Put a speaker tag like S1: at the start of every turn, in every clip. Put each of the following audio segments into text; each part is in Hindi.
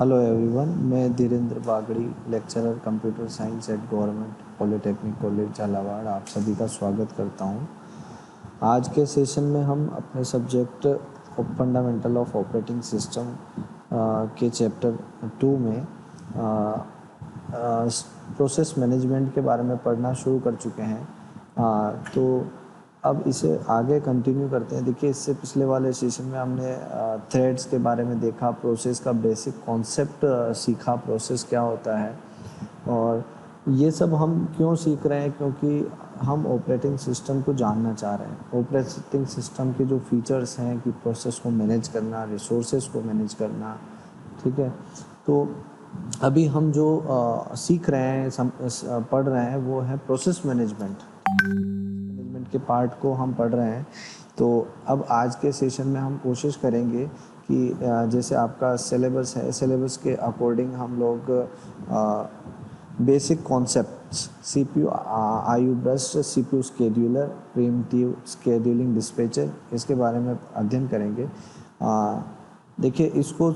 S1: हेलो एवरीवन, मैं Dhirendra Bagdi, lecturer computer science at government polytechnic college Jhalawar आप सभी का स्वागत करता हूं। आज के सेशन में हम अपने subject fundamental of operating system के चैप्टर 2 में प्रोसेस मैनेजमेंट के बारे में पढ़ना शुरू कर चुके हैं। तो अब इसे आगे कंटिन्यू करते हैं। देखिए, इससे पिछले वाले सेशन में हमने थ्रेड्स के बारे में देखा, प्रोसेस का बेसिक कॉन्सेप्ट सीखा, प्रोसेस क्या होता है। और ये सब हम क्यों सीख रहे हैं? क्योंकि हम ऑपरेटिंग सिस्टम को जानना चाह रहे हैं। ऑपरेटिंग सिस्टम के जो फीचर्स हैं कि प्रोसेस को मैनेज करना, रिसोर्सेज को मैनेज करना, ठीक है। तो अभी हम जो सीख रहे हैं, पढ़ रहे हैं, वो है प्रोसेस मैनेजमेंट के पार्ट को हम पढ़ रहे हैं। तो अब आज के सेशन में हम कोशिश करेंगे कि जैसे आपका सिलेबस है, सिलेबस के अकॉर्डिंग हम लोग basic concepts, CPU IO burst, CPU scheduler, pre-emptive scheduling dispatcher, इसके बारे में अध्ययन करेंगे। देखिए, इसको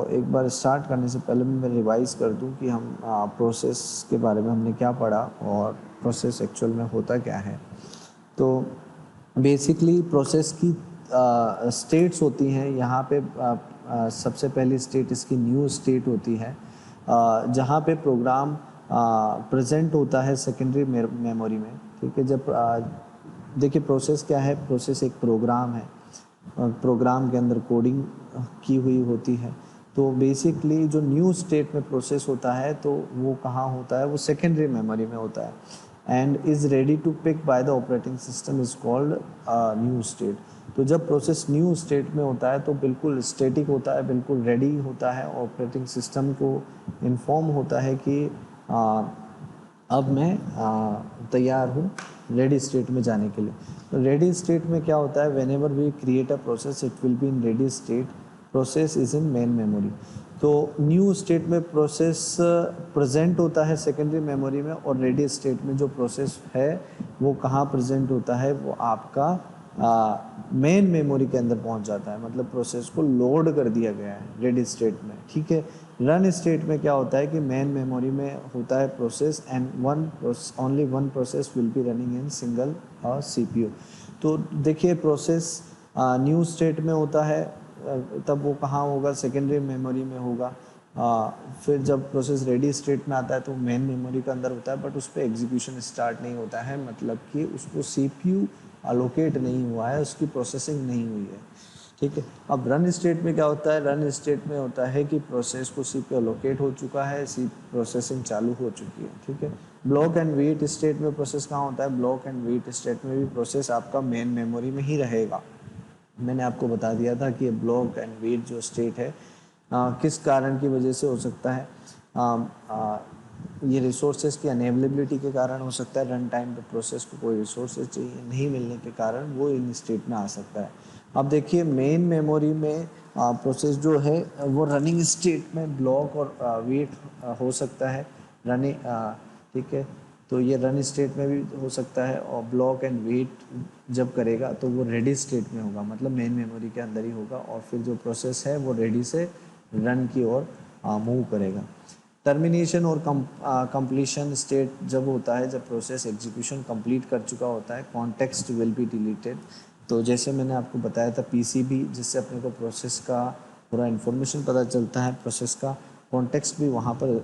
S1: एक बार स्टार्ट करने से पहले मैं रिवाइज कर दूं कि हम प्रोसेस के बारे में हमने क्या पढ़ा और प्रोसेस एक्चुअल में होता क्या है। तो बेसिकली प्रोसेस की स्टेट्स होती हैं। यहाँ पे सबसे पहली स्टेट इसकी न्यू स्टेट होती है, जहाँ पे प्रोग्राम प्रेजेंट होता है सेकेंडरी मेमोरी में, ठीक है। जब देखिए, प्रोसेस क्या है? प्रोसेस एक प्रोग्राम है, प्रोग्राम के अंदर कोडिंग की हुई होती है। तो बेसिकली जो न्यू स्टेट में प्रोसेस होता है, तो वो कहाँ होता है? वो सेकेंडरी मेमोरी में होता है, and is ready to pick by the operating system is called new state. तो जब प्रोसेस न्यू स्टेट में होता है तो बिल्कुल स्टेटिक होता है, बिल्कुल रेडी होता है। ऑपरेटिंग सिस्टम को इन्फॉर्म होता है कि अब मैं तैयार हूँ रेडी स्टेट में जाने के लिए। तो रेडी स्टेट में क्या होता है? Whenever we create a process it will be in ready state, process is in main memory. तो न्यू स्टेट में प्रोसेस प्रेजेंट होता है सेकेंडरी मेमोरी में, और रेडी स्टेट में जो प्रोसेस है वो कहाँ प्रेजेंट होता है? वो आपका मेन मेमोरी के अंदर पहुंच जाता है। मतलब प्रोसेस को लोड कर दिया गया है रेडी स्टेट में, ठीक है। रन स्टेट में क्या होता है कि मेन मेमोरी में होता है process, and only one process will be running in single CPU. तो देखिए, प्रोसेस न्यू स्टेट में होता है, तब वो कहाँ होगा? सेकेंडरी मेमोरी में होगा। फिर जब प्रोसेस रेडी स्टेट में आता है तो मेन मेमोरी के अंदर होता है, बट उस पर एग्जीक्यूशन स्टार्ट नहीं होता है। मतलब कि उसको सीपीयू अलोकेट नहीं हुआ है, उसकी प्रोसेसिंग नहीं हुई है, ठीक है। अब रन स्टेट में क्या होता है? रन स्टेट में होता है कि प्रोसेस को सीपीयू अलोकेट हो चुका है, सी प्रोसेसिंग चालू हो चुकी है, ठीक है। ब्लॉक एंड वेट स्टेट में प्रोसेस कहाँ होता है? ब्लॉक एंड वेट स्टेट में भी प्रोसेस आपका मेन मेमोरी में ही रहेगा। मैंने आपको बता दिया था कि ब्लॉक एंड वेट जो स्टेट है किस कारण की वजह से हो सकता है? ये रिसोर्सेज की अनअवेलेबिलिटी के कारण हो सकता है। रन टाइम पे प्रोसेस को कोई रिसोर्सेज चाहिए, नहीं मिलने के कारण वो इन स्टेट में आ सकता है। अब देखिए, मेन मेमोरी में प्रोसेस जो है वो रनिंग स्टेट में ब्लॉक और वेट हो सकता है, रनिंग, ठीक है। तो ये रन स्टेट में भी हो सकता है, और ब्लॉक एंड वेट जब करेगा तो वो रेडी स्टेट में होगा, मतलब मेन मेमोरी के अंदर ही होगा, और फिर जो प्रोसेस है वो रेडी से रन की ओर मूव करेगा। टर्मिनेशन और कंप्लीशन स्टेट जब होता है, जब प्रोसेस एग्जीक्यूशन कंप्लीट कर चुका होता है, कॉन्टेक्स्ट विल बी डिलीटेड। तो जैसे मैंने आपको बताया था पीसीबी, जिससे अपने को प्रोसेस का पूरा इन्फॉर्मेशन पता चलता है, प्रोसेस का कॉन्टेक्स्ट भी वहाँ पर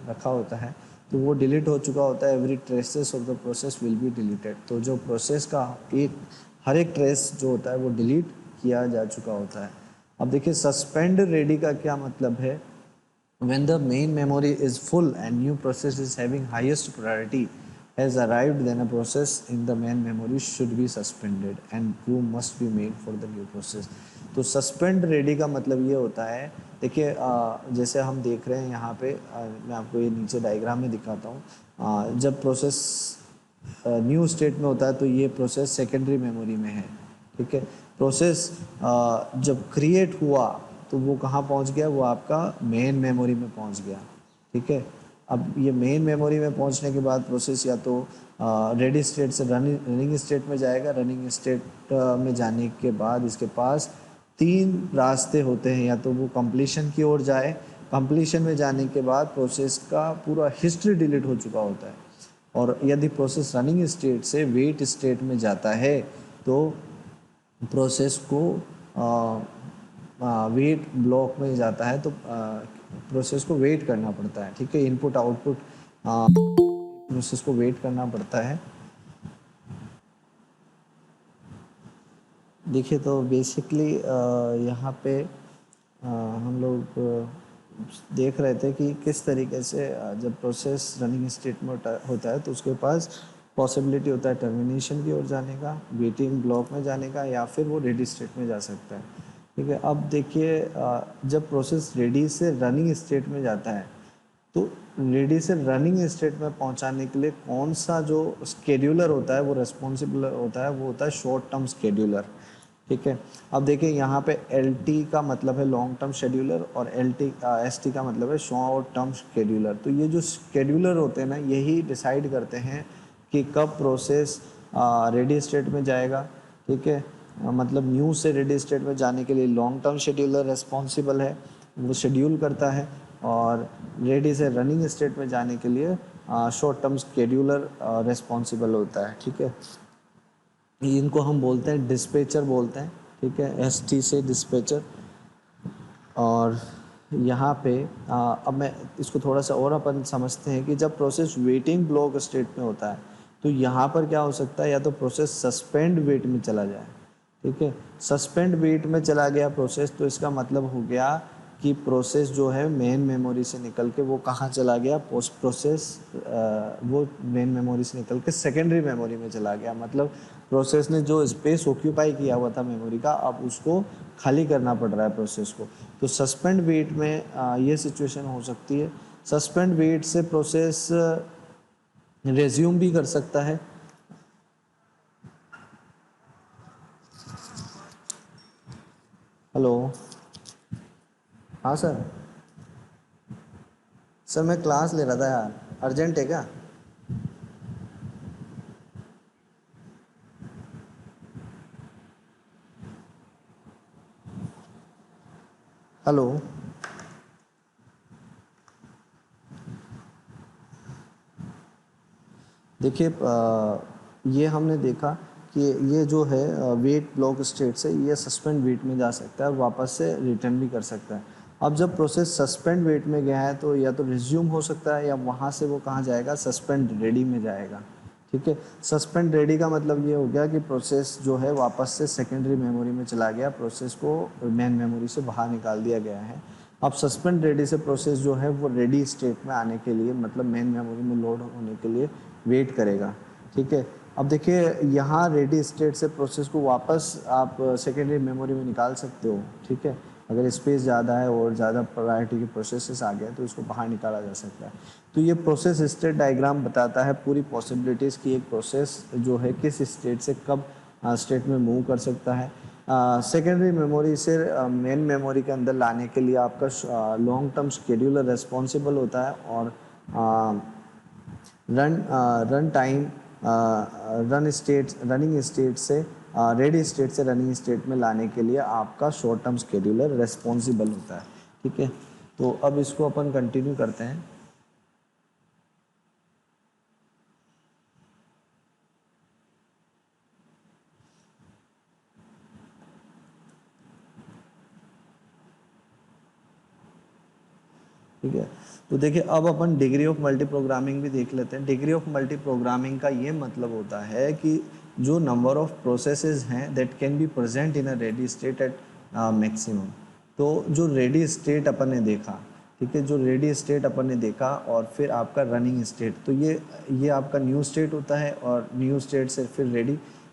S1: रखा होता है, तो वो डिलीट हो चुका होता है। Every traces of the process will be deleted. तो जो प्रोसेस का हर एक ट्रेस जो होता है वो डिलीट किया जा चुका होता है। अब देखिए, सस्पेंड रेडी का क्या मतलब है? When the main memory is full and new process is having highest priority has arrived, then a process in the main memory should be suspended and room must be made for the new process. तो सस्पेंड रेडी का मतलब ये होता है, देखिए जैसे हम देख रहे हैं यहाँ पे, मैं आपको ये नीचे डायग्राम में दिखाता हूँ। जब प्रोसेस न्यू स्टेट में होता है तो ये प्रोसेस सेकेंडरी मेमोरी में है, ठीक है। प्रोसेस जब क्रिएट हुआ तो वो कहाँ पहुँच गया? वो आपका मेन मेमोरी में पहुँच गया, ठीक है। अब ये मेन मेमोरी में पहुँचने के बाद प्रोसेस या तो रेडी स्टेट से रनिंग स्टेट में जाएगा। रनिंग स्टेट में जाने के बाद इसके पास तीन रास्ते होते हैं, या तो वो कंप्लीशन की ओर जाए, कंप्लीशन में जाने के बाद प्रोसेस का पूरा हिस्ट्री डिलीट हो चुका होता है, और यदि प्रोसेस रनिंग स्टेट से वेट स्टेट में जाता है तो प्रोसेस को वेट ब्लॉक में जाता है, तो प्रोसेस को वेट करना पड़ता है। ठीक है, इनपुट आउटपुट प्रोसेस को वेट करना पड़ता है। देखिए, तो बेसिकली यहाँ पे हम लोग देख रहे थे कि किस तरीके से जब प्रोसेस रनिंग स्टेट में होता है तो उसके पास पॉसिबिलिटी होता है टर्मिनेशन की ओर जाने का, वेटिंग ब्लॉक में जाने का, या फिर वो रेडी स्टेट में जा सकता है। ठीक है, अब देखिए जब प्रोसेस रेडी से रनिंग स्टेट में जाता है तो रेडी से रनिंग स्टेट में पहुंचाने के लिए कौन सा जो स्केड्यूलर होता है वो रिस्पॉन्सिबल होता है, वो होता है शॉर्ट टर्म स्केड्यूलर। ठीक है, अब देखिए यहाँ पे एल टी का मतलब है लॉन्ग टर्म शेड्यूलर, और एल टी एस टी का मतलब है शॉर्ट टर्म शेड्यूलर। तो ये जो शेड्यूलर होते हैं ना, यही डिसाइड करते हैं कि कब प्रोसेस रेडी स्टेट में जाएगा। ठीक है, मतलब न्यू से रेडी स्टेट में जाने के लिए लॉन्ग टर्म शेड्यूलर रिस्पॉन्सिबल है, वो शेड्यूल करता है, और रेडी से रनिंग स्टेट में जाने के लिए शॉर्ट टर्म शेड्यूलर रिस्पॉन्सिबल होता है। ठीक है, इनको हम बोलते हैं डिस्पैचर बोलते हैं। ठीक है, एस टी से डिस्पैचर। और यहाँ पे अब मैं इसको थोड़ा सा और अपन समझते हैं कि जब प्रोसेस वेटिंग ब्लॉक स्टेट में होता है तो यहाँ पर क्या हो सकता है, या तो प्रोसेस सस्पेंड वेट में चला जाए। ठीक है, सस्पेंड वेट में चला गया प्रोसेस, तो इसका मतलब हो गया कि प्रोसेस जो है मेन मेमोरी से निकल के वो कहाँ चला गया, पोस्ट प्रोसेस वो मेन मेमोरी से निकल के सेकेंडरी मेमोरी में चला गया। मतलब प्रोसेस ने जो स्पेस ऑक्यूपाई किया हुआ था मेमोरी का, अब उसको खाली करना पड़ रहा है प्रोसेस को। तो सस्पेंड वेट में ये सिचुएशन हो सकती है। सस्पेंड वेट से प्रोसेस रेज्यूम भी कर सकता है। हेलो, हाँ सर। सर मैं क्लास ले रहा था यार, अर्जेंट है क्या? हेलो, देखिए ये हमने देखा कि ये जो है वेट ब्लॉक स्टेट से ये सस्पेंड वेट में जा सकता है और वापस से रिटर्न भी कर सकता है। अब जब प्रोसेस सस्पेंड वेट में गया है तो या तो रिज्यूम हो सकता है, या वहाँ से वो कहाँ जाएगा, सस्पेंड रेडी में जाएगा। ठीक है, सस्पेंड रेडी का मतलब ये हो गया कि प्रोसेस जो है वापस से सेकेंडरी मेमोरी में चला गया, प्रोसेस को मेन मेमोरी से बाहर निकाल दिया गया है। अब सस्पेंड रेडी से प्रोसेस जो है वो रेडी स्टेट में आने के लिए, मतलब मेन मेमोरी में लोड होने के लिए वेट करेगा। ठीक है, अब देखिए यहाँ रेडी स्टेट से प्रोसेस को वापस आप सेकेंडरी मेमोरी में निकाल सकते हो। ठीक है, अगर स्पेस ज़्यादा है और ज़्यादा प्रायोरिटी के प्रोसेसेस आ गए तो इसको बाहर निकाला जा सकता है। तो ये प्रोसेस स्टेट डायग्राम बताता है पूरी पॉसिबिलिटीज़ की एक प्रोसेस जो है किस स्टेट से कब स्टेट में मूव कर सकता है। सेकेंडरी मेमोरी से मेन मेमोरी के अंदर लाने के लिए आपका लॉन्ग टर्म शेड्यूलर रिस्पॉन्सिबल होता है, और रन टाइम रनिंग स्टेट से रेडी स्टेट से रनिंग स्टेट में लाने के लिए आपका शॉर्ट टर्म शेड्यूलर रिस्पॉन्सिबल होता है। ठीक है, तो अब इसको अपन कंटिन्यू करते हैं। ठीक है, तो देखिए अब अपन डिग्री ऑफ मल्टी प्रोग्रामिंग भी देख लेते हैं। डिग्री ऑफ मल्टी प्रोग्रामिंग का ये मतलब होता है कि जो नंबर ऑफ प्रोसेसेस हैं that can be present in a ready state at maximum. तो जो रेडी स्टेट अपन ने देखा, ठीक है, जो रेडी स्टेट अपन ने देखा, और फिर आपका रनिंग स्टेट, तो ये आपका न्यू स्टेट होता है, और न्यू स्टेट से फिर रेडी,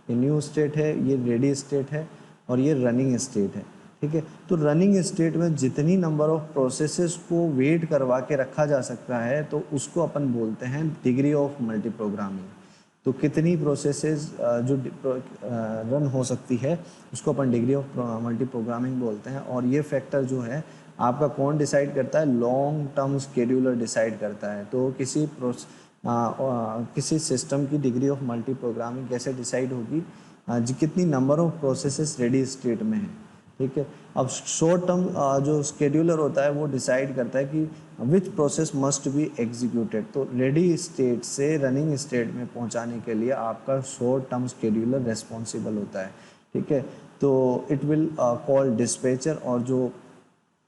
S1: ये न्यू स्टेट है, ये रेडी स्टेट है, और ये रनिंग स्टेट है। ठीक है, तो रनिंग स्टेट में जितनी नंबर ऑफ प्रोसेसेस को वेट करवा के रखा जा सकता है तो उसको अपन बोलते हैं डिग्री ऑफ मल्टी प्रोग्रामिंग। तो कितनी प्रोसेसेस जो रन हो सकती है उसको अपन डिग्री ऑफ मल्टी प्रोग्रामिंग बोलते हैं। और ये फैक्टर जो है आपका कौन डिसाइड करता है, लॉन्ग टर्म शेड्यूलर डिसाइड करता है। तो किसी सिस्टम की डिग्री ऑफ मल्टी प्रोग्रामिंग कैसे डिसाइड होगी, कितनी number of processes ready state में है। ठीक है। अब शॉर्ट टर्म जो स्केड्यूलर होता है वो डिसाइड करता है कि which process must be executed. तो रेडी स्टेट से रनिंग स्टेट में पहुंचाने के लिए आपका शॉर्ट टर्म स्केड्यूलर रेस्पॉन्सिबल होता है, ठीक है। तो इट विल कॉल डिस्पैचर, और जो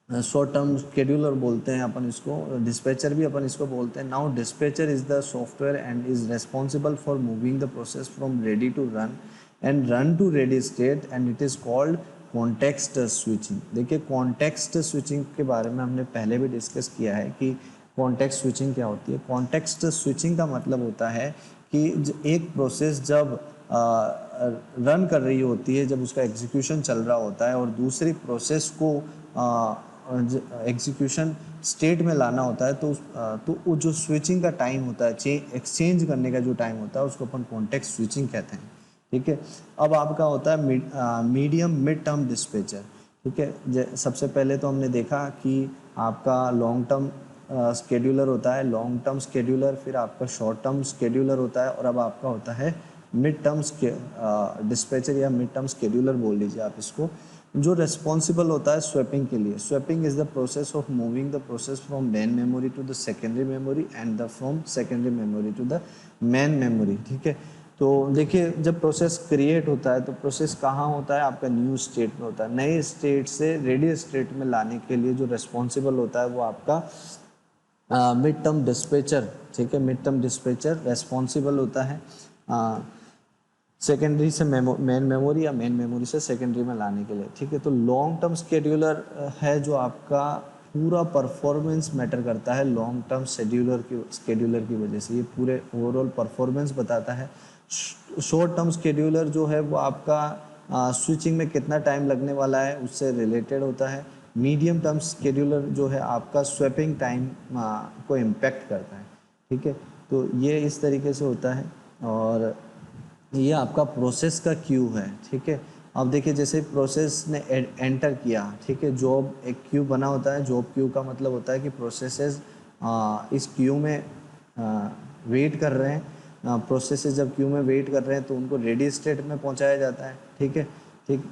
S1: शॉर्ट टर्म शेड्यूलर बोलते हैं अपन इसको, डिस्पैचर भी अपन इसको बोलते हैं। Now dispatcher is the software and is responsible for moving the process from ready to run and run to ready state and it is called context switching. देखिए कॉन्टेक्स्ट स्विचिंग के बारे में हमने पहले भी डिस्कस किया है कि कॉन्टेक्स्ट स्विचिंग क्या होती है। कॉन्टेक्स्ट स्विचिंग का मतलब होता है कि एक प्रोसेस जब रन कर रही होती है, जब उसका एग्जीक्यूशन चल रहा होता है और दूसरी प्रोसेस को एग्जीक्यूशन स्टेट में लाना होता है, तो वो जो स्विचिंग का टाइम होता है, एक्सचेंज करने का जो टाइम होता है, उसको अपन कॉन्टेक्स्ट स्विचिंग कहते हैं, ठीक है। अब आपका होता है मीडियम मिड टर्म डिस्पैचर, ठीक है। सबसे पहले तो हमने देखा कि आपका लॉन्ग टर्म स्केड्यूलर होता है, लॉन्ग टर्म स्केड्यूलर, फिर आपका शॉर्ट टर्म स्केड्यूलर होता है, और अब आपका होता है मिड टर्म डिस्पैचर या मिड टर्म स्केड्यूलर बोल लीजिए आप इसको, जो रेस्पॉन्सिबल होता है स्वैपिंग के लिए। Swapping is the process of moving the process from main memory to the secondary memory and the from secondary memory to the main memory, ठीक है। तो देखिए जब प्रोसेस क्रिएट होता है तो प्रोसेस कहाँ होता है, आपका न्यू स्टेट में होता है। नए स्टेट से रेडी स्टेट में लाने के लिए जो रेस्पॉन्सिबल होता है वो आपका मिड टर्म डिस्पैचर, ठीक है। मिड टर्म डिस्पैचर रेस्पॉन्सिबल होता है सेकेंडरी से मेन मेमोरी या मेन मेमोरी से सेकेंडरी में लाने के लिए, ठीक है। तो लॉन्ग टर्म स्केड्यूलर है जो आपका पूरा परफॉर्मेंस मैटर करता है लॉन्ग टर्म स्केड्यूलर की वजह से, ये पूरे ओवरऑल परफॉर्मेंस बताता है। शॉर्ट टर्म स्केड्यूलर जो है वो आपका स्विचिंग में कितना टाइम लगने वाला है उससे रिलेटेड होता है। मीडियम टर्म स्केड्यूलर जो है आपका स्वैपिंग टाइम को इम्पेक्ट करता है, ठीक है। तो ये इस तरीके से होता है, और ये आपका प्रोसेस का क्यू है, ठीक है। अब देखिए जैसे प्रोसेस ने एंटर किया, ठीक है, जॉब एक क्यू बना होता है। जॉब क्यू का मतलब होता है कि प्रोसेसेस इस क्यू में वेट कर रहे हैं। प्रोसेसेस जब क्यू में वेट कर रहे हैं तो उनको रेडी स्टेट में पहुंचाया जाता है, ठीक है, ठीक,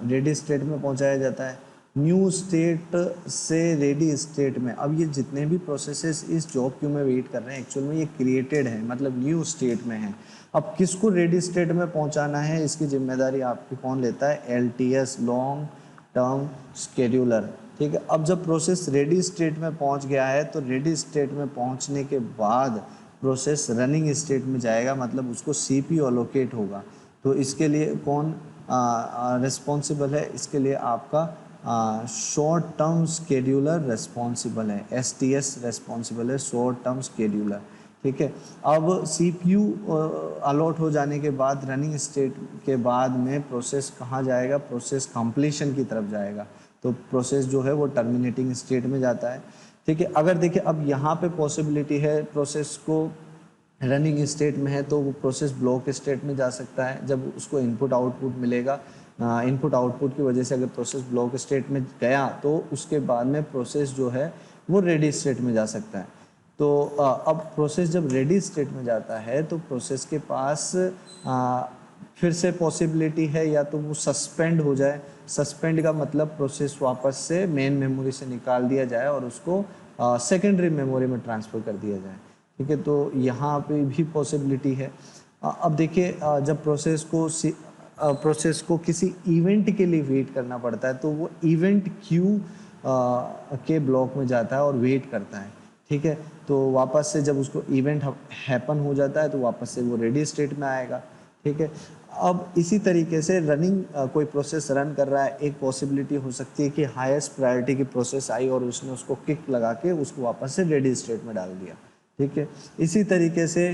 S1: रेडी स्टेट में पहुंचाया जाता है। न्यू स्टेट से रेडी स्टेट में, अब ये जितने भी प्रोसेसेस इस जॉब क्यू में वेट कर रहे हैं एक्चुअल में ये क्रिएटेड है, मतलब न्यू स्टेट में है। अब किसको रेडी स्टेट में पहुंचाना है इसकी जिम्मेदारी आपकी कौन लेता है, LTS लॉन्ग टर्म स्केड्यूलर, ठीक है। अब जब प्रोसेस रेडी स्टेट में पहुंच गया है तो रेडी स्टेट में पहुंचने के बाद प्रोसेस रनिंग स्टेट में जाएगा, मतलब उसको CPU अलोकेट होगा। तो इसके लिए कौन रिस्पॉन्सिबल है, इसके लिए आपका शॉर्ट टर्म स्केड्यूलर रेस्पॉन्सिबल है, STS रेस्पॉन्सिबल है, शॉर्ट टर्म स्केड्यूलर, ठीक है। अब CPU अलॉट हो जाने के बाद रनिंग स्टेट के बाद में प्रोसेस कहाँ जाएगा, प्रोसेस कंप्लीशन की तरफ जाएगा। तो प्रोसेस जो है वो टर्मिनेटिंग स्टेट में जाता है, ठीक है। अगर देखिए अब यहाँ पे पॉसिबिलिटी है प्रोसेस को रनिंग स्टेट में है तो वो प्रोसेस ब्लॉक स्टेट में जा सकता है। जब उसको इनपुट आउटपुट मिलेगा, इनपुट आउटपुट की वजह से अगर प्रोसेस ब्लॉक स्टेट में गया तो उसके बाद में प्रोसेस जो है वो रेडी स्टेट में जा सकता है। तो अब प्रोसेस जब रेडी स्टेट में जाता है तो प्रोसेस के पास फिर से पॉसिबिलिटी है या तो वो सस्पेंड हो जाए। सस्पेंड का मतलब प्रोसेस वापस से मेन मेमोरी से निकाल दिया जाए और उसको सेकेंडरी मेमोरी में ट्रांसफ़र कर दिया जाए, ठीक है। तो यहाँ पे भी पॉसिबिलिटी है। अब देखिए जब प्रोसेस को किसी इवेंट के लिए वेट करना पड़ता है तो वो इवेंट क्यू के ब्लॉक में जाता है और वेट करता है, ठीक है। तो वापस से जब उसको इवेंट हैपन हो जाता है तो वापस से वो रेडी स्टेट में आएगा, ठीक है। अब इसी तरीके से रनिंग कोई प्रोसेस रन कर रहा है, एक पॉसिबिलिटी हो सकती है कि हाईएस्ट प्रायोरिटी की प्रोसेस आई और उसने उसको किक लगा के उसको वापस से रेडी स्टेट में डाल दिया, ठीक है। इसी तरीके से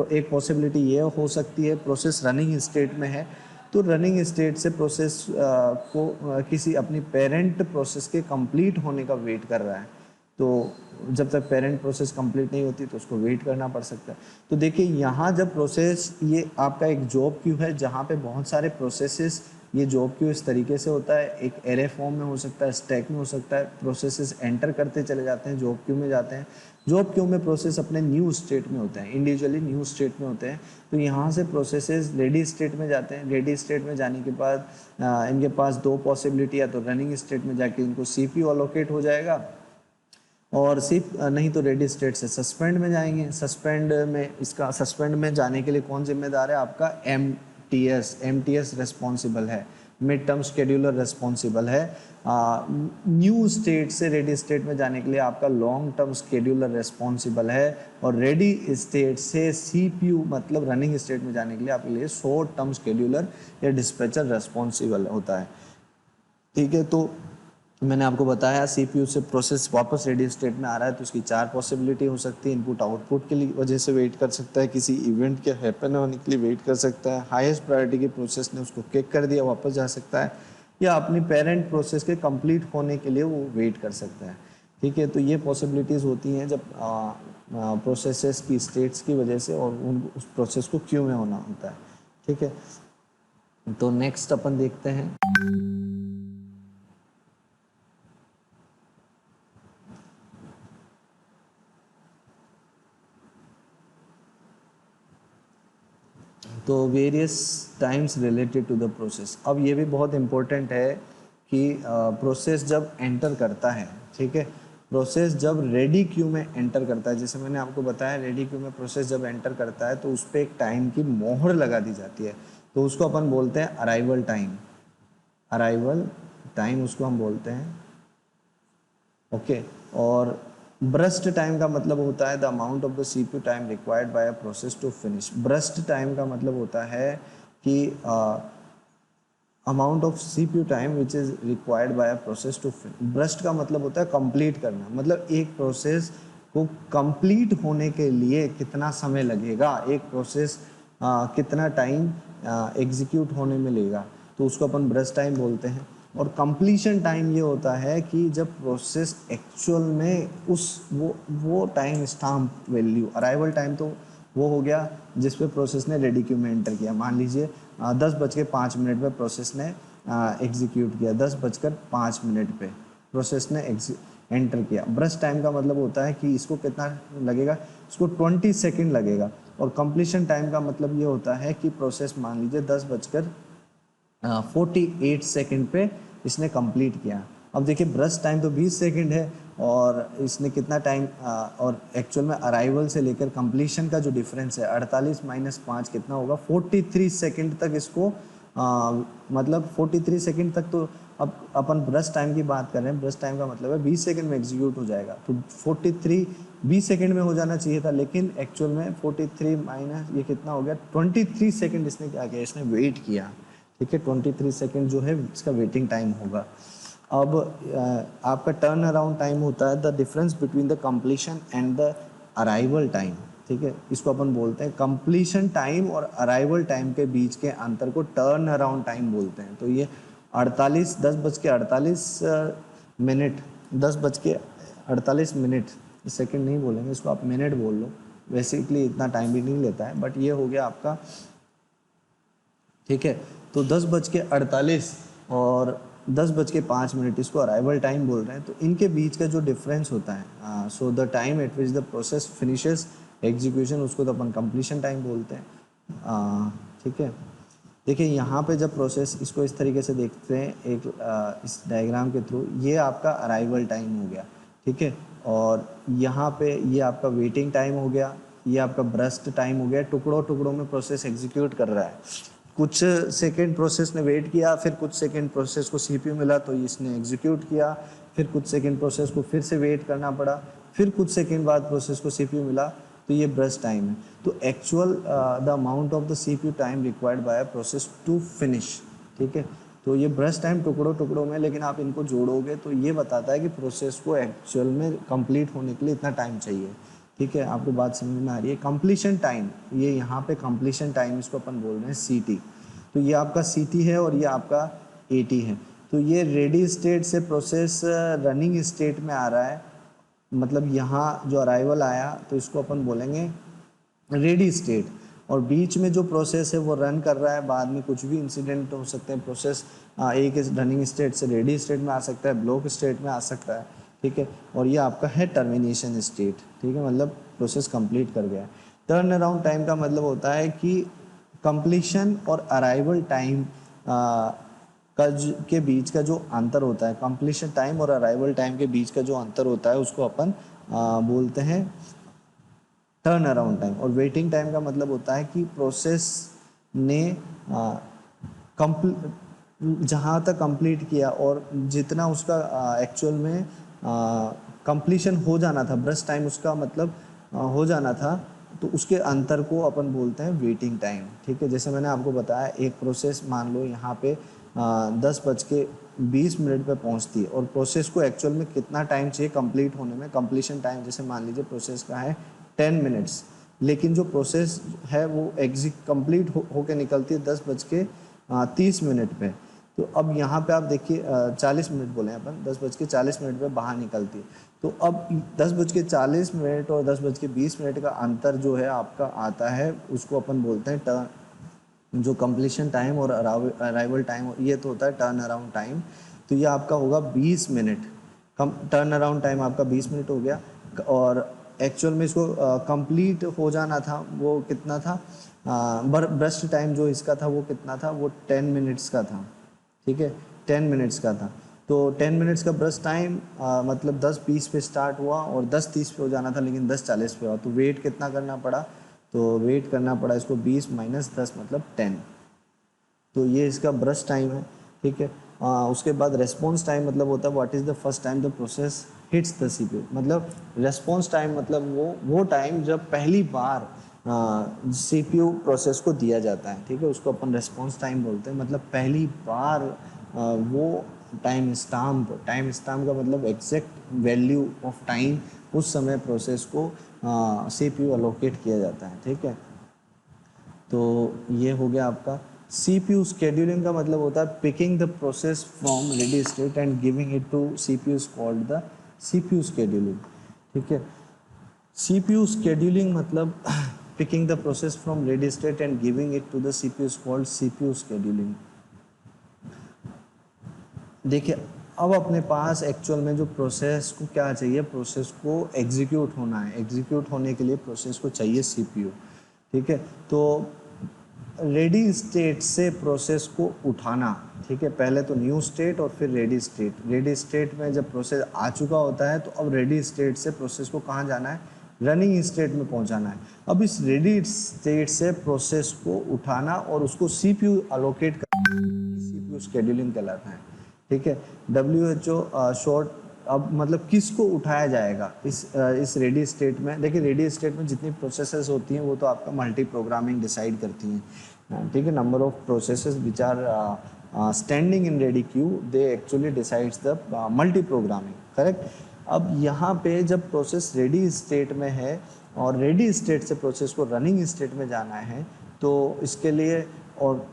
S1: एक पॉसिबिलिटी ये हो सकती है प्रोसेस रनिंग स्टेट में है तो रनिंग स्टेट से प्रोसेस को किसी अपनी पेरेंट प्रोसेस के कंप्लीट होने का वेट कर रहा है। तो जब तक पेरेंट प्रोसेस कंप्लीट नहीं होती तो उसको वेट करना पड़ सकता है। तो देखिए यहाँ जब प्रोसेस, ये आपका एक जॉब क्यू है जहाँ पे बहुत सारे प्रोसेसेस ये जॉब क्यू इस तरीके से होता है, एक एरे फॉर्म में हो सकता है, स्टैक में हो सकता है। प्रोसेसेस एंटर करते चले जाते हैं, जॉब क्यू में जाते हैं। जॉब क्यू में प्रोसेस अपने न्यू स्टेट में होते हैं, इंडिविजुअली न्यू स्टेट में होते हैं। तो यहाँ से प्रोसेसेस रेडी स्टेट में जाते हैं। रेडी स्टेट में जाने के बाद इनके पास दो पॉसिबिलिटी है, तो रनिंग स्टेट में जाके इनको सीपीयू अलोकेट हो जाएगा, और सिर्फ नहीं तो रेडी स्टेट से सस्पेंड में जाएंगे। सस्पेंड में, इसका सस्पेंड में जाने के लिए कौन जिम्मेदार है? आपका एमटीएस रिस्पॉन्सिबल है, मिड टर्म शेड्यूलर रिस्पॉन्सिबल है। न्यू स्टेट से रेडी स्टेट में जाने के लिए आपका लॉन्ग टर्म शेड्यूलर रिस्पॉन्सिबल है, और रेडी स्टेट से सीपीयू मतलब रनिंग स्टेट में जाने के लिए आपके लिए शॉर्ट टर्म शेड्यूलर या डिस्पैचर रिस्पॉन्सिबल होता है। ठीक है, तो मैंने आपको बताया सीपीयू से प्रोसेस वापस रेडी स्टेट में आ रहा है तो उसकी चार पॉसिबिलिटी हो सकती है। इनपुट आउटपुट के लिए वजह से वेट कर सकता है, किसी इवेंट के हैपन होने के लिए वेट कर सकता है, हाईएस्ट प्रायोरिटी की प्रोसेस ने उसको किक कर दिया वापस जा सकता है, या अपनी पेरेंट प्रोसेस के कंप्लीट होने के लिए वो वेट कर सकता है। ठीक है, तो ये पॉसिबिलिटीज़ होती हैं जब प्रोसेसेस की स्टेट्स की वजह से और उस प्रोसेस को क्यू में होना होता है। ठीक है, तो नेक्स्ट अपन देखते हैं। तो various times related to the process. अब ये भी बहुत इम्पोर्टेंट है कि प्रोसेस जब एंटर करता है, ठीक है, प्रोसेस जब रेडी क्यू में एंटर करता है, जैसे मैंने आपको बताया रेडी क्यू में प्रोसेस जब एंटर करता है तो उस पर एक टाइम की मोहर लगा दी जाती है, तो उसको अपन बोलते हैं अराइवल टाइम। अराइवल टाइम उसको हम बोलते हैं। ओके, और ब्रस्ट टाइम का मतलब होता है the amount of the CPU time required by a process to finish. Burst time का मतलब होता है कि amount of CPU time which is required by a process to finish. Burst का मतलब होता है कंप्लीट करना, मतलब एक प्रोसेस को कंप्लीट होने के लिए कितना समय लगेगा, एक प्रोसेस कितना टाइम एग्जीक्यूट होने में लगेगा, तो उसको अपन ब्रस्ट टाइम बोलते हैं। और कंप्लीशन टाइम ये होता है कि जब प्रोसेस एक्चुअल में वो time stamp value. Arrival time तो वो हो गया जिस पे प्रोसेस ने रेडी क्यू में एंटर किया। मान लीजिए 10:05 पे प्रोसेस ने एग्जीक्यूट किया, 10:05 पे प्रोसेस ने एंटर किया। ब्रस्ट टाइम का मतलब होता है कि इसको कितना लगेगा, इसको 20 सेकेंड लगेगा। और कंप्लीशन टाइम का मतलब ये होता है कि प्रोसेस मान लीजिए 10:48 सेकेंड पे इसने कंप्लीट किया। अब देखिए ब्रस्ट टाइम तो 20 सेकेंड है, और इसने कितना टाइम और एक्चुअल में अराइवल से लेकर कंप्लीशन का जो डिफरेंस है 48 - 5 कितना होगा, 43 सेकेंड तक इसको मतलब 43 सेकेंड तक। तो अब अपन ब्रस्ट टाइम की बात कर रहे हैं, ब्रस्ट टाइम का मतलब है 20 सेकेंड में एग्जीक्यूट हो जाएगा, तो 43 20 सेकेंड में हो जाना चाहिए था, लेकिन एक्चुअल में 43 माइनस ये कितना हो गया, 23 सेकेंड इसने क्या किया, इसने वेट किया। ठीक है, 23 सेकेंड जो है इसका वेटिंग टाइम होगा। अब आपका टर्न अराउंड टाइम होता है the difference between the completion and the arrival time. ठीक है, इसको अपन बोलते हैं कंप्लीशन टाइम और अराइवल टाइम के बीच के अंतर को टर्न अराउंड टाइम बोलते हैं। तो ये 10:48 10:48 सेकेंड नहीं बोलेंगे इसको, आप मिनट बोल लो, बेसिकली इतना टाइम भी नहीं लेता है, बट ये हो गया आपका। ठीक है, तो 10:48 और 10:05 इसको अराइवल टाइम बोल रहे हैं। तो इनके बीच का जो डिफरेंस होता है, so the time eight which the process finishes execution, उसको तो अपन कंप्लीशन टाइम बोलते हैं। ठीक है, देखिए यहाँ पे जब प्रोसेस, इसको इस तरीके से देखते हैं एक इस डायग्राम के थ्रू, ये आपका अराइवल टाइम हो गया। ठीक है, और यहाँ पे ये आपका वेटिंग टाइम हो गया, ये आपका ब्रस्ट टाइम हो गया। टुकड़ों टुकड़ों में प्रोसेस एग्जीक्यूट कर रहा है, कुछ सेकेंड प्रोसेस ने वेट किया, फिर कुछ सेकेंड प्रोसेस को सीपीयू मिला तो इसने एग्जीक्यूट किया, फिर कुछ सेकेंड प्रोसेस को फिर से वेट करना पड़ा, फिर कुछ सेकेंड बाद प्रोसेस को सीपीयू मिला, तो ये ब्रस्ट टाइम है। तो actual the amount of the CPU time required by a process to finish. ठीक है, तो ये ब्रस्ट टाइम टुकड़ों टुकड़ों में, लेकिन आप इनको जोड़ोगे तो ये बताता है कि प्रोसेस को एक्चुअल में कंप्लीट होने के लिए इतना टाइम चाहिए। ठीक है, आपको बात समझ में आ रही है। कंप्लीशन टाइम, ये यहाँ पे कंप्लीशन टाइम इसको अपन बोल रहे हैं सीटी। तो ये आपका सीटी है और ये आपका एटी है। तो ये रेडी स्टेट से प्रोसेस रनिंग स्टेट में आ रहा है, मतलब यहाँ जो अराइवल आया तो इसको अपन बोलेंगे रेडी स्टेट। और बीच में जो प्रोसेस है वो रन कर रहा है, बाद में कुछ भी इंसिडेंट हो सकते हैं, प्रोसेस एक रनिंग स्टेट से रेडी स्टेट में आ सकता है, ब्लॉक स्टेट में आ सकता है, ठीक है। और ये आपका है टर्मिनेशन स्टेट, ठीक है, मतलब प्रोसेस कंप्लीट कर गया है। टर्न अराउंड टाइम का मतलब होता है कि कंप्लीशन और अराइवल टाइम के बीच का जो अंतर होता है, कंप्लीशन टाइम और अराइवल टाइम के बीच का जो अंतर होता है उसको अपन बोलते हैं टर्न अराउंड टाइम। और वेटिंग टाइम का मतलब होता है कि प्रोसेस ने जहाँ तक कंप्लीट किया और जितना उसका एक्चुअल में कंप्लीशन हो जाना था, ब्रश टाइम उसका मतलब हो जाना था, तो उसके अंतर को अपन बोलते हैं वेटिंग टाइम, ठीक है। जैसे मैंने आपको बताया, एक प्रोसेस मान लो यहाँ पे 10:20 पे पहुँचती है और प्रोसेस को एक्चुअल में कितना टाइम चाहिए कंप्लीट होने में, कंप्लीशन टाइम जैसे मान लीजिए प्रोसेस का है 10 मिनट्स, लेकिन जो प्रोसेस है वो कंप्लीट होके निकलती है 10:30 पे। तो अब यहाँ पे आप देखिए 40 मिनट बोले अपन, 10:40 पे बाहर निकलती है। तो अब 10:40 और 10:20 का अंतर जो है आपका आता है, उसको अपन बोलते हैं टर्न, जो कंप्लीशन टाइम और अराइवल टाइम, ये तो होता है टर्न अराउंड टाइम। तो ये आपका होगा 20 मिनट। टर्न अराउंड टाइम आपका 20 मिनट हो गया, और एक्चुअल में इसको कंप्लीट हो जाना था वो कितना था, ब्रस्ट टाइम जो इसका था वो कितना था, वो 10 मिनट्स का था, ठीक है, 10 मिनट्स का था। तो 10 मिनट्स का ब्रश टाइम मतलब 10:20 पे स्टार्ट हुआ और 10:30 पे हो जाना था, लेकिन 10:40 पे हुआ, तो वेट कितना करना पड़ा, तो वेट करना पड़ा इसको 20 माइनस 10 मतलब 10। तो ये इसका ब्रश टाइम है, ठीक है। उसके बाद रेस्पॉन्स टाइम मतलब होता है what is the first time the process hits the CPU. मतलब रेस्पॉन्स टाइम मतलब वो टाइम जब पहली बार सीपीयू प्रोसेस को दिया जाता है, ठीक है, उसको अपन रेस्पॉन्स टाइम बोलते हैं। मतलब पहली बार वो टाइम स्टाम्प का मतलब एग्जैक्ट वैल्यू ऑफ टाइम उस समय प्रोसेस को सीपीयू अलोकेट किया जाता है, ठीक है। तो ये हो गया आपका सीपीयू स्केड्यूलिंग का मतलब होता है picking the process from ready state and giving it to CPU is called the CPU scheduling, ठीक है। सीपीयू स्केड्यूलिंग मतलब picking the process from ready state and giving it to the CPU is called CPU scheduling. देखिए, अब अपने पास एक्चुअल में जो प्रोसेस को क्या चाहिए, प्रोसेस को एग्जीक्यूट होना है, एग्जीक्यूट होने के लिए प्रोसेस को चाहिए सीपीयू, ठीक है। तो रेडी स्टेट से प्रोसेस को उठाना, ठीक है, पहले तो न्यू स्टेट और फिर रेडी स्टेट। रेडी स्टेट में जब प्रोसेस आ चुका होता है तो अब रेडी स्टेट से प्रोसेस को कहाँ जाना है, रनिंग स्टेट में पहुंचाना है। अब इस रेडी स्टेट से प्रोसेस को उठाना और उसको सीपीयू अलोकेट करना, सीपीयू शेड्यूलिंग कहलाता है, ठीक है। WHO short. अब मतलब किसको उठाया जाएगा इस रेडी स्टेट में। देखिए, रेडी स्टेट में जितनी प्रोसेसेस होती हैं वो तो आपका मल्टी प्रोग्रामिंग डिसाइड करती हैं, ठीक है। Number of processes which are standing in ready queue, they actually decides the multiprogramming, correct. अब यहाँ पे जब प्रोसेस रेडी स्टेट में है और रेडी स्टेट से प्रोसेस को रनिंग स्टेट में जाना है, तो इसके लिए और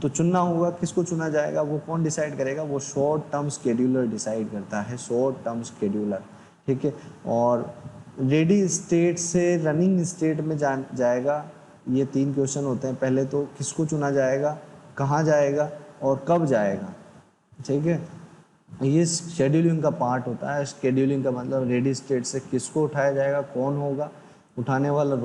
S1: तो चुनना होगा। किसको चुना जाएगा, वो कौन डिसाइड करेगा, वो शॉर्ट टर्म स्केड्यूलर डिसाइड करता है, शॉर्ट टर्म स्केड्यूलर, ठीक है। और रेडी स्टेट से रनिंग स्टेट में जाएगा। ये 3 क्वेश्चन होते हैं। पहले तो किसको चुना जाएगा, कहाँ जाएगा और कब जाएगा, ठीक है। ये शेड्यूलिंग का पार्ट होता है। शेड्यूलिंग का मतलब रेडी स्टेट से किसको उठाया जाएगा, कौन होगा उठाने वाला,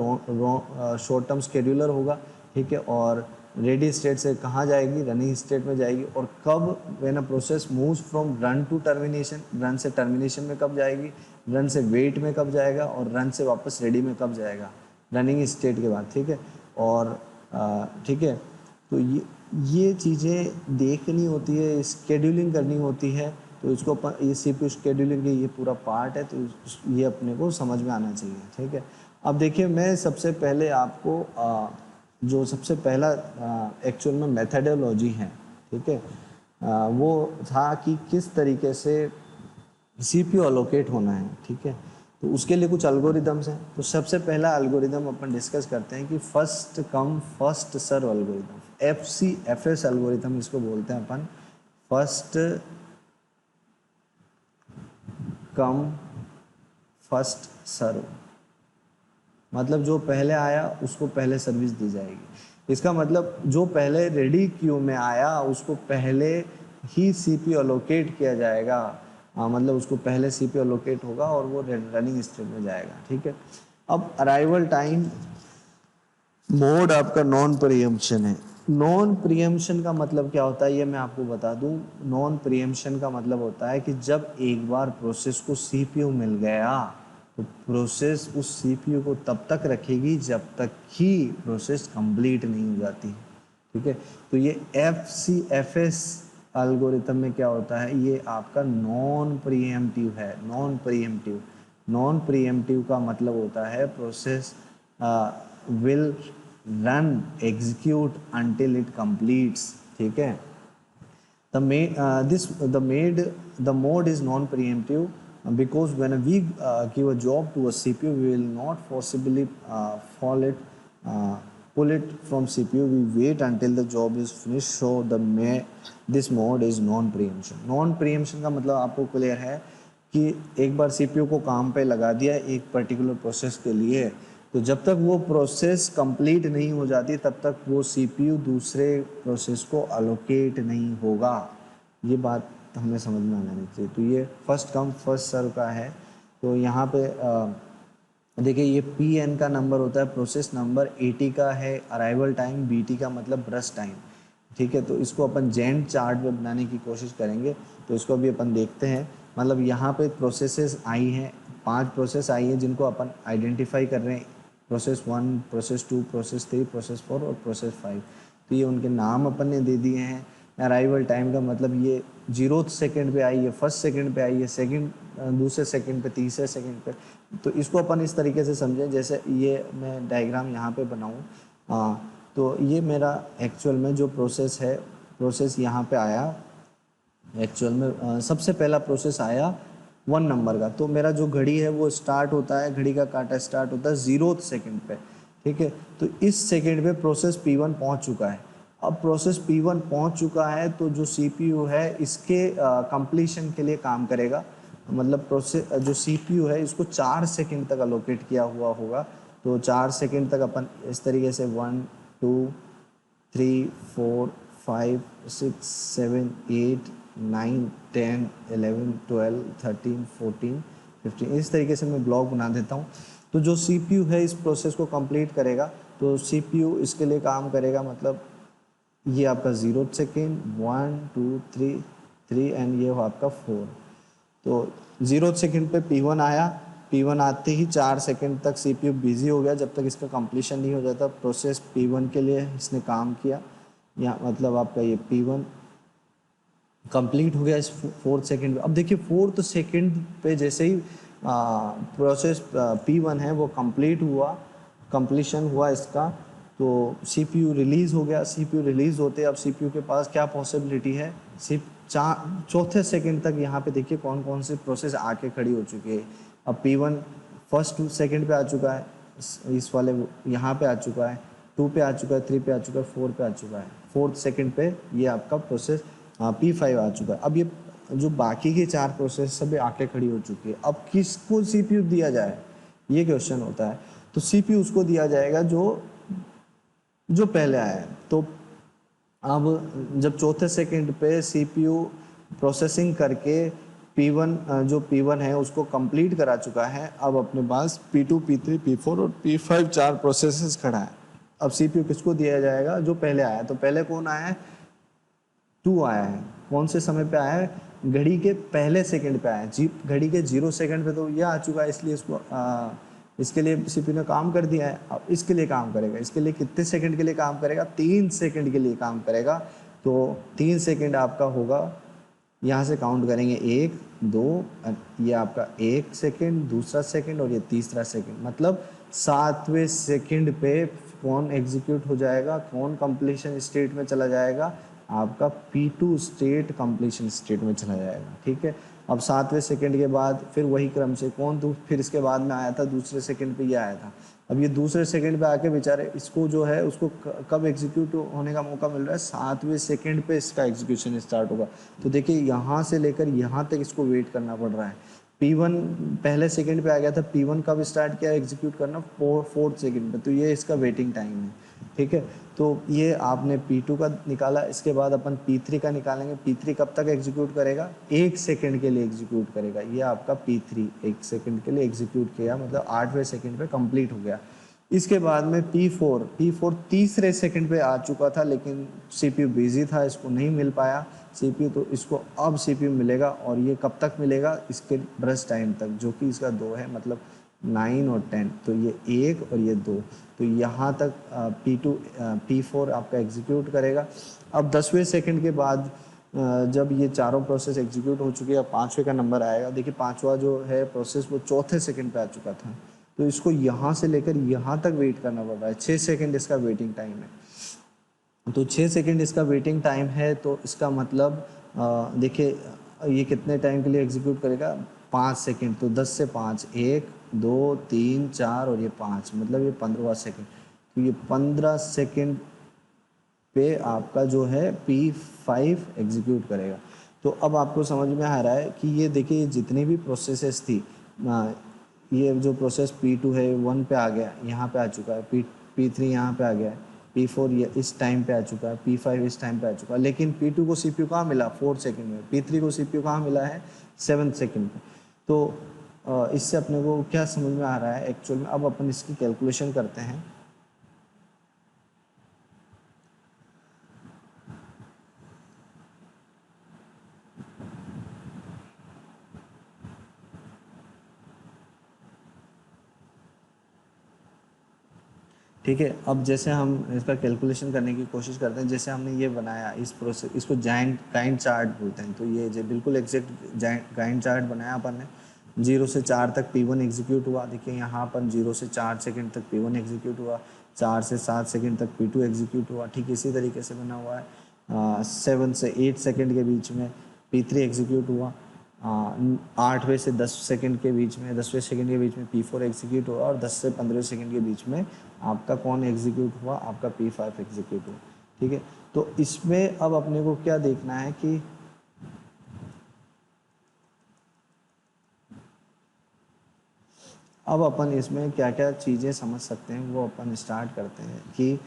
S1: शॉर्ट टर्म शेड्यूलर होगा, ठीक है। और रेडी स्टेट से कहाँ जाएगी, रनिंग स्टेट में जाएगी। और कब, when a process moves from run to termination, run से टर्मिनेशन में कब जाएगी, रन से वेट में कब जाएगा, और रन से वापस रेडी में कब जाएगा, रनिंग स्टेट के बाद, ठीक है। और ठीक है, तो ये चीज़ें देखनी होती है, स्केड्यूलिंग करनी होती है। तो इसको ये सीपीयू शेड्यूलिंग के ये पूरा पार्ट है, तो ये अपने को समझ में आना चाहिए, ठीक है। अब देखिए, मैं सबसे पहले आपको जो सबसे पहला एक्चुअल में मेथडोलॉजी है, ठीक है, वो था कि किस तरीके से सीपीयू अलोकेट होना है, ठीक है। तो उसके लिए कुछ एल्गोरिदम्स हैं। तो सबसे पहला एल्गोरिदम अपन डिस्कस करते हैं कि first come first serve algorithm, FCFS algorithm इसको बोलते हैं अपन, फर्स्ट कम फर्स्ट सर्व। मतलब जो पहले आया उसको पहले सर्विस दी जाएगी। इसका मतलब जो पहले रेडी क्यू में आया उसको पहले ही सीपीयू अलोकेट किया जाएगा। मतलब उसको पहले सीपीयू अलोकेट होगा और वो रनिंग स्टेट में जाएगा। ठीक है, अब अराइवल टाइम मोड आपका नॉन प्रीएम्पशन है। नॉन प्रीएम्पशन का मतलब क्या होता है ये मैं आपको बता दूं। नॉन प्रीएम्पशन का मतलब होता है कि जब एक बार प्रोसेस को सीपीयू मिल गया तो प्रोसेस उस सीपीयू को तब तक रखेगी जब तक कि प्रोसेस कंप्लीट नहीं हो जाती। ठीक है, तो ये एफसीएफएस एल्गोरिथम में क्या होता है, ये आपका नॉन प्रीएम्प्टिव है। नॉन प्रीएम्प्टिव का मतलब होता है process will run execute until it completes। ठीक है, the mode is non preemptive because when we give a job to a CPU we will not forcibly pull it from CPU, we wait until the job is finished, so this mode is non preemption का मतलब आपको क्लियर है कि एक बार CPU को काम पे लगा दिया एक पर्टिकुलर प्रोसेस के लिए, तो जब तक वो प्रोसेस कंप्लीट नहीं हो जाती तब तक वो सीपीयू दूसरे प्रोसेस को अलोकेट नहीं होगा। ये बात हमें समझ में आना चाहिए। तो ये फर्स्ट कम फर्स्ट सर्व का है। तो यहाँ पे देखिए ये पी एन का नंबर होता है प्रोसेस नंबर, ए टी का है अराइवल टाइम, बी टी का मतलब ब्रश टाइम। ठीक है, तो इसको अपन जेंट चार्ट में बनाने की कोशिश करेंगे। तो इसको अभी अपन देखते हैं। मतलब यहाँ पे प्रोसेसेस आई हैं, 5 प्रोसेस आई हैं जिनको अपन आइडेंटिफाई कर रहे हैं, प्रोसेस 1, प्रोसेस 2, प्रोसेस 3, प्रोसेस 4 और प्रोसेस 5। तो ये उनके नाम अपन ने दे दिए हैं। अराइवल टाइम का मतलब ये 0th सेकेंड पे आई है, फर्स्ट सेकेंड पे आई है, सेकेंड दूसरे सेकेंड पे, तीसरे सेकेंड पे। तो इसको अपन इस तरीके से समझें जैसे ये मैं डायग्राम यहाँ पे बनाऊँ। तो ये मेरा एक्चुअल में जो प्रोसेस है, प्रोसेस यहाँ पे आया एक्चुअल में सबसे पहला प्रोसेस आया 1 नंबर का। तो मेरा जो घड़ी है वो स्टार्ट होता है, घड़ी का कांटा स्टार्ट होता है 0th सेकेंड पे। ठीक है, तो इस सेकेंड पे प्रोसेस P1 पहुंच चुका है। अब प्रोसेस P1 पहुंच चुका है तो जो CPU है इसके कंप्लीशन के लिए काम करेगा। मतलब प्रोसेस जो CPU है इसको 4 सेकेंड तक अलोकेट किया हुआ होगा। तो 4 सेकेंड तक अपन इस तरीके से 1 2 3 4 5 6 7 8 9 10 11 12 13 14 15 इस तरीके से मैं ब्लॉक बना देता हूँ। तो जो CPU है इस प्रोसेस को कंप्लीट करेगा, तो CPU इसके लिए काम करेगा। मतलब ये आपका 0th सेकेंड 1 2 3 3 एंड ये हो आपका 4। तो 0th सेकेंड पे P1 आया, P1 आते ही 4 सेकेंड तक CPU बिजी हो गया जब तक इसका कंप्लीशन नहीं हो जाता। प्रोसेस P1 के लिए इसने काम किया, या मतलब आपका ये P1 कंप्लीट हो गया इस 4th सेकेंड पे। अब देखिए 4th सेकेंड पे जैसे ही प्रोसेस P1 है वो कंप्लीट हुआ, कंप्लीशन हुआ इसका, तो CPU रिलीज़ हो गया। CPU रिलीज़ होते अब CPU के पास क्या पॉसिबिलिटी है, सिर्फ 4th सेकेंड तक यहाँ पे देखिए कौन कौन से प्रोसेस आके खड़ी हो चुकी है। अब P1 फर्स्ट सेकेंड पे आ चुका है, इस वाले यहाँ पे आ चुका है, 2 पे आ चुका है, 3 पे आ चुका है, 4 पे आ चुका है, 4th सेकेंड पे ये आपका प्रोसेस P5 आ चुका है। अब ये जो बाकी के 4 प्रोसेस सब आके खड़ी हो चुकी है। अब किसको CPU दिया जाए ये क्वेश्चन होता है। तो CPU उसको दिया जाएगा जो पहले आया है। तो अब जब 4th सेकेंड पे CPU प्रोसेसिंग करके P1 जो P1 है उसको कंप्लीट करा चुका है, अब अपने पास P2 P3 P4 और P5 4 प्रोसेसेस खड़ा है। अब CPU किसको दिया जाएगा, जो पहले आया। तो पहले कौन आया है, 2 आया है। कौन से समय पे आया है, घड़ी के पहले सेकंड पे आया है। घड़ी के 0 सेकंड पे तो ये आ चुका है, इसलिए इसके लिए CPU ने काम कर दिया है। अब इसके लिए काम करेगा, इसके लिए कितने सेकंड के लिए काम करेगा, 3 सेकंड के लिए काम करेगा। तो 3 सेकंड आपका होगा, यहाँ से काउंट करेंगे 1 2, ये आपका 1 सेकंड, दूसरा सेकंड और ये तीसरा सेकंड। मतलब 7वें सेकंड पे कौन एग्जीक्यूट हो जाएगा, कौन कंप्लीशन स्टेट में चला जाएगा, आपका P2 स्टेट कंप्लीशन स्टेट में चला जाएगा। ठीक है, अब 7वें सेकंड के बाद फिर वही क्रम से फिर इसके बाद में आया था, दूसरे सेकंड पे ये आया था। अब ये दूसरे सेकंड पे आके बेचारे इसको जो है उसको कब एग्जीक्यूट होने का मौका मिल रहा है, 7वें सेकंड पे इसका एग्जीक्यूशन स्टार्ट होगा। तो देखिए यहाँ से लेकर यहाँ तक इसको वेट करना पड़ रहा है। P1 पहले सेकंड पे आ गया था, P1 कब स्टार्ट किया एग्जीक्यूट करना, फोर्थ सेकंड पे, तो ये इसका वेटिंग टाइम है। ठीक है, तो ये आपने P2 का निकाला। इसके बाद अपन P3 का निकालेंगे। P3 कब तक एग्जीक्यूट करेगा, 1 सेकंड के लिए एग्जीक्यूट करेगा। ये आपका P3 1 सेकंड के लिए एग्जीक्यूट किया, मतलब 8वें सेकंड पे कंप्लीट हो गया। इसके बाद में P4 तीसरे सेकंड पे आ चुका था, लेकिन CPU बिजी था, इसको नहीं मिल पाया CPU, तो इसको अब CPU मिलेगा। और ये कब तक मिलेगा, इसके ब्रश टाइम तक, जो कि इसका 2 है, मतलब 9 और 10, तो ये 1 और ये 2, तो यहाँ तक P4 आपका एग्जीक्यूट करेगा। अब 10वें सेकंड के बाद जब ये चारों प्रोसेस एग्जीक्यूट हो चुकी है, 5वें का नंबर आएगा। देखिए 5वां जो है प्रोसेस वो चौथे सेकंड पे आ चुका था, तो इसको यहाँ से लेकर यहाँ तक वेट करना पड़ रहा है। 6 सेकंड इसका वेटिंग टाइम है। तो 6 सेकंड इसका वेटिंग टाइम है, तो इसका मतलब देखिए ये कितने टाइम के लिए एग्जीक्यूट करेगा, 5 सेकंड। तो 10 से 5, 1 2 3 4 और ये 5, मतलब ये 15वां सेकंड। तो ये 15 सेकंड पे आपका जो है P5 एग्जीक्यूट करेगा। तो अब आपको समझ में आ रहा है कि ये देखिए जितनी भी प्रोसेसेस थी, ये जो प्रोसेस P2 है 1 पे आ गया, यहाँ पे आ चुका है, P3 यहाँ पे आ गया है, P4 ये इस टाइम पे आ चुका है, P5 इस टाइम पे आ चुका है। लेकिन P2 को CPU कहाँ मिला, 4 सेकंड में। P3 को CPU कहाँ मिला है, 7 सेकंड पे। तो इससे अपने को क्या समझ में आ रहा है एक्चुअल में। अब अपन इसकी कैलकुलेशन करते हैं। ठीक है, अब जैसे हम इसका कैलकुलेशन करने की कोशिश करते हैं, जैसे हमने ये बनाया इस प्रोसेस, इसको गाइंट चार्ट बोलते हैं। तो ये जो बिल्कुल एग्जैक्ट गाइंट चार्ट बनाया अपन ने। 0 से 4 तक P1 एग्जीक्यूट हुआ। देखिए यहाँ पर 0 से 4 सेकंड तक P1 एग्जीक्यूट हुआ, 4 से 7 सेकंड तक P2 एग्जीक्यूट हुआ। ठीक इसी तरीके से बना हुआ है। 7 से 8 सेकंड के बीच में P3 एग्जीक्यूट हुआ। 8वें से 10 सेकंड के बीच में, 10वें सेकंड के बीच में P4 एग्जीक्यूट हुआ। और 10 से 15 सेकंड के बीच में आपका कौन एग्जीक्यूट हुआ, आपका P5 एग्जीक्यूट हुआ। ठीक है, तो इसमें अब अपने को क्या देखना है कि अब अपन इसमें क्या क्या चीज़ें समझ सकते हैं, वो अपन स्टार्ट करते हैं कि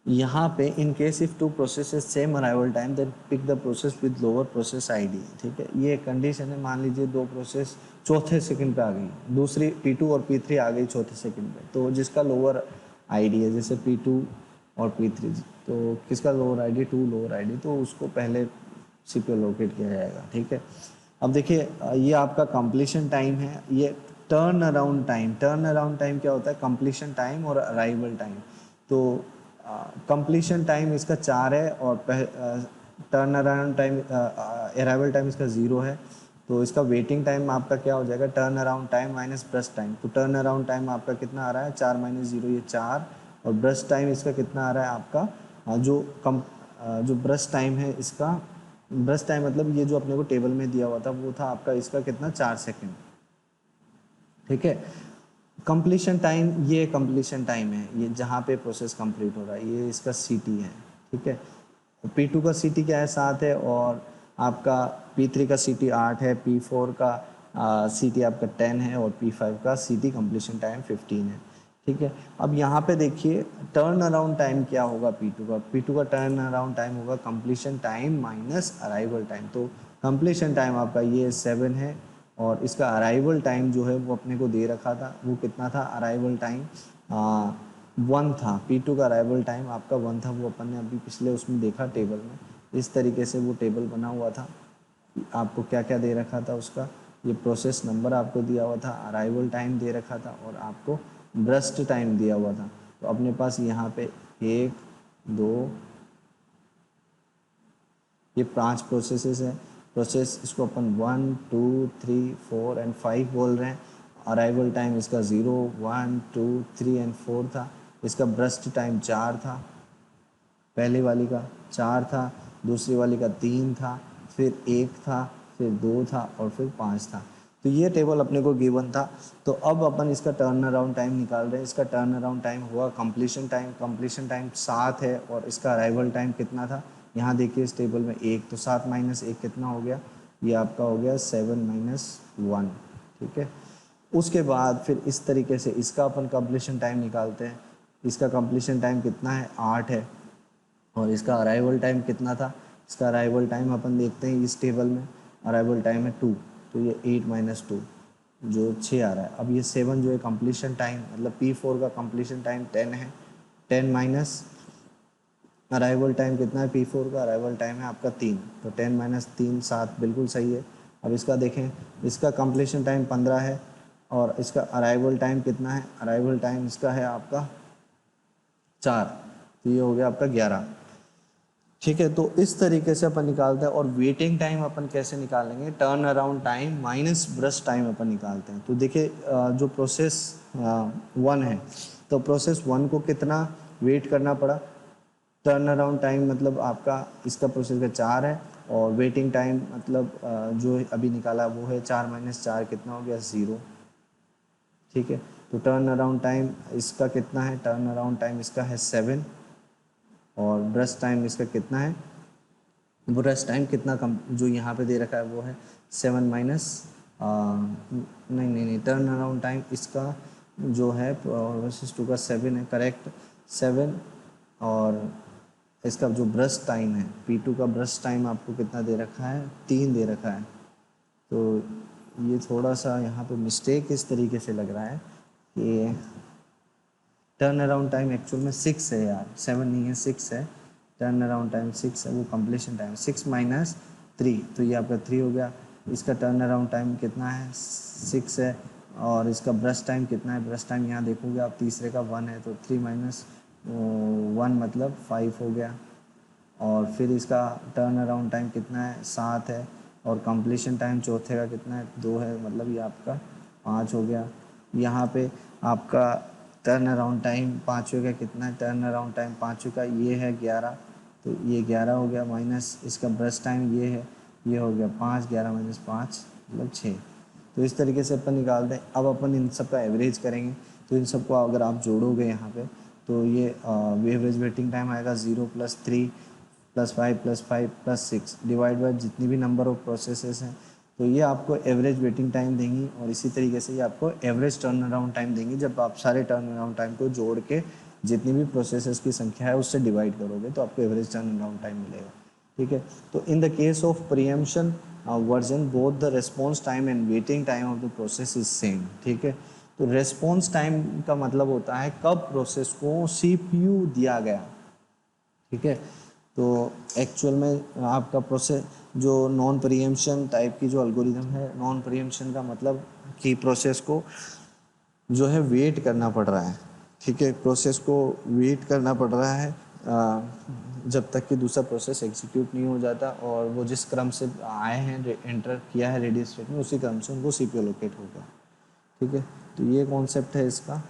S1: यहाँ पे in case if two processes same arrival time then pick the process with lower process ID. ठीक है, ये कंडीशन है। मान लीजिए दो प्रोसेस चौथे सेकंड पे आ गई, दूसरी P2 और P3 आ गई चौथे सेकंड पे, तो जिसका लोअर आईडी है, जैसे P2 और P3, तो किसका लोअर आईडी, 2 लोअर आईडी, तो उसको पहले CPU लोकेट किया जाएगा। ठीक है, अब देखिए ये आपका कंप्लीशन टाइम है, ये turn around time. Turn around time क्या होता है, कंप्लीशन टाइम और अराइवल टाइम। तो कंप्लीशन टाइम इसका 4 है, और turn around time, arrival time इसका 0 है। तो इसका वेटिंग टाइम आपका क्या हो जाएगा, turn around time minus brush time. तो टर्न अराउंड टाइम आपका कितना आ रहा है, 4 माइनस 0 ये 4, और ब्रश टाइम इसका कितना आ रहा है आपका, जो ब्रश टाइम है इसका, ब्रश टाइम मतलब ये जो अपने को टेबल में दिया हुआ था वो था आपका इसका कितना, 4 सेकंड। ठीक है, कंप्लीशन टाइम, ये कंप्लीशन टाइम है, ये जहाँ पे प्रोसेस कंप्लीट हो रहा है, ये इसका सीटी है। ठीक है, P2 का सीटी क्या है, 7 है, और आपका P3 का सीटी 8 है, P4 का सीटी आपका 10 है, और P5 का सीटी कंप्लीशन टाइम 15 है। ठीक है, अब यहाँ पे देखिए टर्न अराउंड टाइम क्या होगा P2 का टर्न अराउंड टाइम होगा completion time minus arrival time. तो कंप्लीशन टाइम आपका ये 7 है, और इसका अराइवल टाइम जो है वो अपने को दे रखा था, वो कितना था, अराइवल टाइम 1 था। P2 का अराइवल टाइम आपका 1 था, वो अपन ने अभी पिछले उसमें देखा टेबल में। इस तरीके से वो टेबल बना हुआ था, आपको क्या क्या दे रखा था उसका, ये प्रोसेस नंबर आपको दिया हुआ था, अराइवल टाइम दे रखा था, और आपको ब्रस्ट टाइम दिया हुआ था। तो अपने पास यहाँ पे 1 2 ये 5 प्रोसेसेस हैं। प्रोसेस इसको अपन 1 2 3 4 एंड 5 बोल रहे हैं। अराइवल टाइम इसका 0 1 2 3 एंड 4 था। इसका ब्रस्ट टाइम 4 था, पहली वाली का 4 था, दूसरी वाली का 3 था, फिर 1 था, फिर 2 था, और फिर 5 था। तो ये टेबल अपने को गिवन था। तो अब अपन इसका टर्न अराउंड टाइम निकाल रहे हैं। इसका टर्न अराउंड टाइम हुआ कंप्लीशन टाइम 7 है, और इसका अराइवल टाइम कितना था, यहाँ देखिए इस टेबल में 1, तो 7 माइनस 1 कितना हो गया, ये आपका हो गया 7 - 1, ठीक है। उसके बाद फिर इस तरीके से इसका अपन कंप्लीशन टाइम निकालते हैं। इसका कंप्लीशन टाइम कितना है, 8 है। और इसका अराइवल टाइम कितना था, इसका अराइवल टाइम अपन देखते हैं इस टेबल में, अराइवल टाइम है 2, तो ये 8 - 2 जो 6 आ रहा है। अब ये 7 जो है कंप्लीशन टाइम, मतलब P4 का कंप्लीशन टाइम 10 है। 10 माइनस अराइवल टाइम कितना है, P4 का अराइवल टाइम है आपका 3, तो 10 - 3 7, बिल्कुल सही है। अब इसका देखें, इसका कंप्लीशन टाइम 15 है और इसका अराइवल टाइम कितना है, अराइवल टाइम इसका है आपका 4, तो ये हो गया आपका 11, ठीक है। तो इस तरीके से अपन निकालते हैं। और वेटिंग टाइम अपन कैसे निकालेंगे, turn around time minus brush time अपन निकालते हैं। तो देखिए जो प्रोसेस 1 है, तो प्रोसेस 1 को कितना वेट करना पड़ा, टर्न अराउंड टाइम मतलब आपका इसका प्रोसेस का 4 है, और वेटिंग टाइम मतलब जो अभी निकाला वो है 4 - 4 कितना हो गया, 0, ठीक है। तो टर्न अराउंड टाइम इसका कितना है, टर्न अराउंड टाइम इसका है 7, और ब्रश टाइम इसका कितना है, ब्रश टाइम कितना कम जो यहाँ पे दे रखा है वो है 7 माइनस नहीं, टर्न अराउंड टाइम इसका जो है वर्सेस 2 का 7 है, करेक्ट 7। और इसका जो ब्रश टाइम है P2 का ब्रश टाइम आपको कितना दे रखा है, 3 दे रखा है। तो ये थोड़ा सा यहाँ पे मिस्टेक इस तरीके से लग रहा है कि टर्न अराउंड टाइम एक्चुअल में 6 है यार, 7 नहीं है, 6 है। टर्न अराउंड टाइम 6 है, वो कंप्लीशन टाइम 6 माइनस 3, तो ये आपका 3 हो गया। इसका टर्न अराउंड टाइम कितना है, 6 है। और इसका ब्रश टाइम कितना है, ब्रश टाइम यहाँ देखोगे आप तीसरे का 1 है, तो 3 - 1 मतलब 5 हो गया। और फिर इसका टर्न अराउंड टाइम कितना है, 7 है। और कंप्लीशन टाइम चौथे का कितना है, 2 है, मतलब ये आपका 5 हो गया। यहाँ पे आपका टर्न अराउंड टाइम पाँचवें का कितना है, टर्न अराउंड टाइम पाँचवें का ये है 11, तो ये 11 हो गया, माइनस इसका ब्रश टाइम ये है, ये हो गया 5, 11 - 5 मतलब 6। तो इस तरीके से अपन निकालते हैं। अब अपन इन सब का एवरेज करेंगे, तो इन सबको अगर आप जोड़ोगे यहाँ पे, तो ये एवरेज वेटिंग टाइम आएगा 0 + 3 + 5 + 5 + 6 डिवाइड बाय जितनी भी नंबर ऑफ प्रोसेसेस हैं, तो ये आपको एवरेज वेटिंग टाइम देंगी। और इसी तरीके से ये आपको एवरेज टर्न अराउंड टाइम देंगी। जब आप सारे टर्न अराउंड टाइम को जोड़ के जितनी भी प्रोसेसेस की संख्या है उससे डिवाइड करोगे, तो आपको एवरेज टर्न अराउंड टाइम मिलेगा, ठीक है। तो in the case of preemption version, both the response time and waiting time of the process is same, ठीक है। तो रिस्पॉन्स टाइम का मतलब होता है कब प्रोसेस को सीपीयू दिया गया, ठीक है। तो एक्चुअल में आपका प्रोसेस जो नॉन प्रीएम्पशन टाइप की जो एल्गोरिदम है, नॉन प्रीएम्पशन का मतलब कि प्रोसेस को जो है वेट करना पड़ रहा है, ठीक है। प्रोसेस को वेट करना पड़ रहा है जब तक कि दूसरा प्रोसेस एग्जीक्यूट नहीं हो जाता, और वो जिस क्रम से आए हैं, एंटर किया है रेडी स्टेट में, उसी क्रम से उनको सीपीयू लोकेट होगा, ठीक है। तो ये कॉन्सेप्ट है इसका।